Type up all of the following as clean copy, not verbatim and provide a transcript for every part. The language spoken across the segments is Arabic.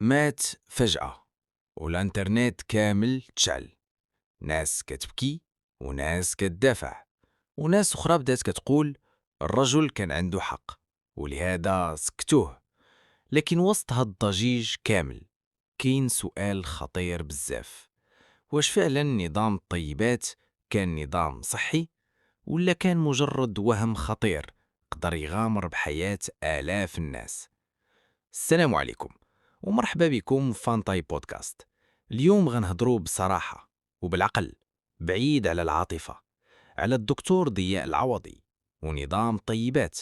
مات فجأة والانترنت كامل تشعل. ناس كتبكي وناس كتدافع وناس أخرى بدات كتقول الرجل كان عنده حق ولهذا سكتوه. لكن وسط هاد الضجيج كامل كاين سؤال خطير بزاف: واش فعلا نظام الطيبات كان نظام صحي ولا كان مجرد وهم خطير قدر يغامر بحياة آلاف الناس؟ السلام عليكم ومرحبا بكم في فانتاي بودكاست. اليوم غنهضروا بصراحة وبالعقل، بعيد على العاطفة، على الدكتور ضياء العوضي ونظام الطيبات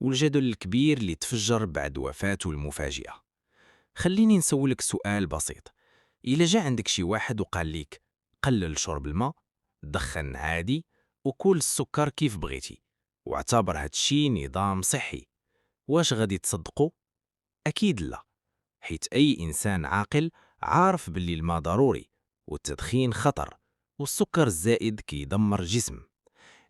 والجدل الكبير اللي تفجر بعد وفاته المفاجئة. خليني نسولك سؤال بسيط: إلا جا عندك شي واحد وقال ليك قلل شرب الماء، دخن عادي، وكل السكر كيف بغيتي، واعتبر هادشي نظام صحي، واش غادي تصدقوا؟ أكيد لا، حيث أي إنسان عاقل عارف باللي الماء ضروري والتدخين خطر والسكر الزائد كيدمر الجسم.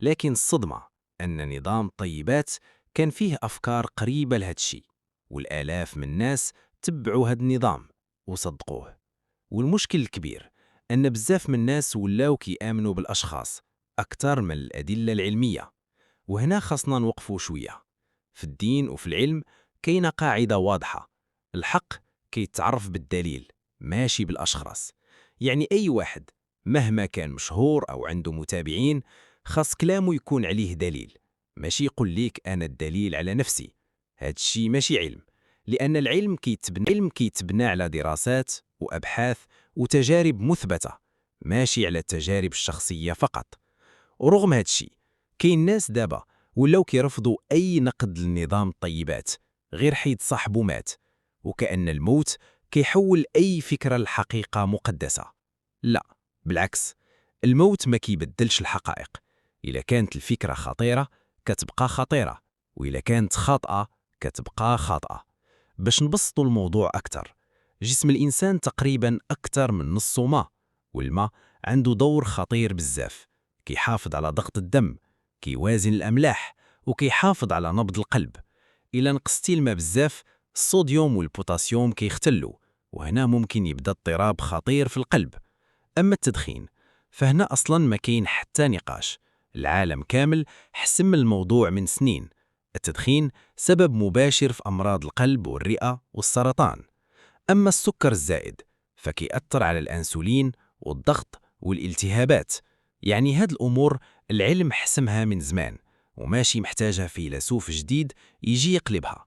لكن الصدمة أن نظام الطيبات كان فيه أفكار قريبة لهادشي، والآلاف من الناس تبعوا هاد النظام وصدقوه. والمشكل الكبير أن بزاف من الناس ولاو كيآمنوا بالأشخاص أكثر من الأدلة العلمية. وهنا خاصنا نوقفوا شوية. في الدين وفي العلم كاينة قاعدة واضحة: الحق كيتعرف بالدليل ماشي بالأشخاص. يعني أي واحد مهما كان مشهور أو عنده متابعين خاص كلامه يكون عليه دليل، ماشي يقول ليك أنا الدليل على نفسي. هادشي ماشي علم، لأن العلم كيتبنى على دراسات وأبحاث وتجارب مثبتة، ماشي على التجارب الشخصية فقط. ورغم هادشي كاين ناس دابا ولاو كيرفضوا أي نقد لنظام الطيبات غير حيت صاحبه مات، وكأن الموت كيحول أي فكرة لحقيقة مقدسة. لا، بالعكس، الموت ما كيبدلش الحقائق. إلا كانت الفكرة خطيرة كتبقى خطيرة، وإلا كانت خاطئة كتبقى خاطئة. باش نبسطوا الموضوع أكتر، جسم الإنسان تقريبا أكتر من نصه ماء، والماء عنده دور خطير بزاف. كيحافظ على ضغط الدم، كيوازن الأملاح، وكيحافظ على نبض القلب. إلا نقصتي الماء بزاف، الصوديوم والبوتاسيوم كيختلوا، وهنا ممكن يبدا اضطراب خطير في القلب. أما التدخين فهنا أصلا ما كاين حتى نقاش، العالم كامل حسم الموضوع من سنين. التدخين سبب مباشر في أمراض القلب والرئة والسرطان. أما السكر الزائد فكيأثر على الأنسولين والضغط والالتهابات. يعني هاد الأمور العلم حسمها من زمان، وماشي محتاجة فيلسوف جديد يجي يقلبها.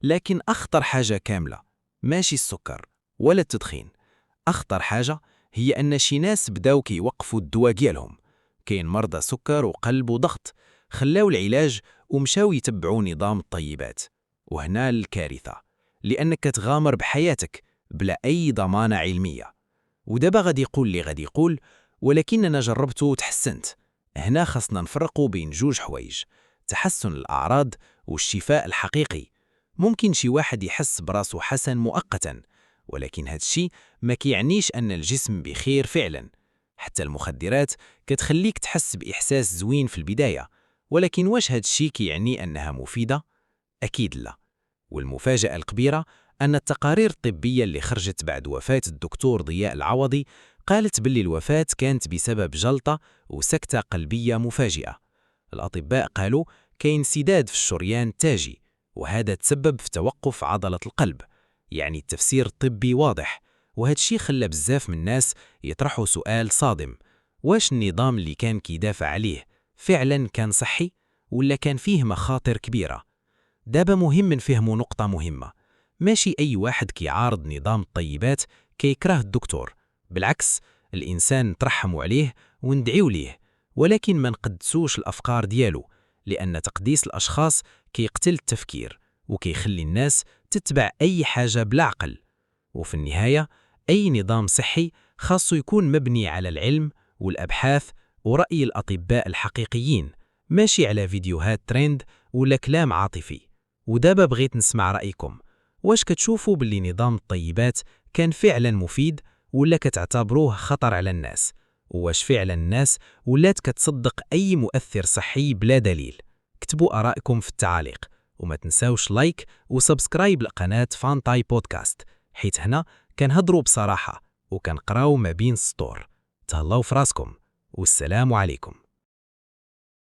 لكن أخطر حاجة كاملة ماشي السكر ولا التدخين، أخطر حاجة هي أن شي ناس بداو كيوقفوا الدواء ديالهم. كاين مرضى سكر وقلب وضغط خلاو العلاج ومشاو يتبعوا نظام الطيبات. وهنا الكارثة، لأنك كتغامر بحياتك بلا أي ضمانة علمية. ودابا غادي يقول ولكن أنا جربته وتحسنت. هنا خاصنا نفرقوا بين جوج حوايج: تحسن الأعراض والشفاء الحقيقي. ممكن شي واحد يحس براسو حسن مؤقتا، ولكن هادشي ما كيعنيش أن الجسم بخير فعلا. حتى المخدرات كتخليك تحس بإحساس زوين في البداية، ولكن واش هادشي كيعني أنها مفيدة؟ أكيد لا. والمفاجأة الكبيرة أن التقارير الطبية اللي خرجت بعد وفاة الدكتور ضياء العوضي قالت باللي الوفاة كانت بسبب جلطة وسكتة قلبية مفاجئة. الأطباء قالوا كاين انسداد في الشريان التاجي، وهذا تسبب في توقف عضلة القلب. يعني التفسير الطبي واضح، وهذا الشيء خلى بزاف من الناس يطرحوا سؤال صادم: واش النظام اللي كان كيدافع عليه فعلا كان صحي ولا كان فيه مخاطر كبيرة؟ دابا مهم نفهموا نقطة مهمة: ماشي أي واحد كيعارض نظام الطيبات كيكره الدكتور. بالعكس، الإنسان نترحموا عليه وندعيو ليه، ولكن ما نقدسوش الأفكار ديالو، لأن تقديس الأشخاص كيقتل التفكير وكيخلي الناس تتبع أي حاجة بلا عقل. وفي النهاية أي نظام صحي خاصه يكون مبني على العلم والأبحاث ورأي الأطباء الحقيقيين، ماشي على فيديوهات ترند ولا كلام عاطفي. ودابا بغيت نسمع رأيكم، واش كتشوفوا باللي نظام الطيبات كان فعلا مفيد ولا كتعتبروه خطر على الناس؟ واش فعلا الناس ولات كتصدق أي مؤثر صحي بلا دليل؟ اكتبوا آرائكم في التعاليق، وما تنساوش لايك وسبسكرايب لقناة فانتاي بودكاست، حيت هنا كنهضروا بصراحة وكنقراو ما بين السطور. تهلاو في راسكم والسلام عليكم.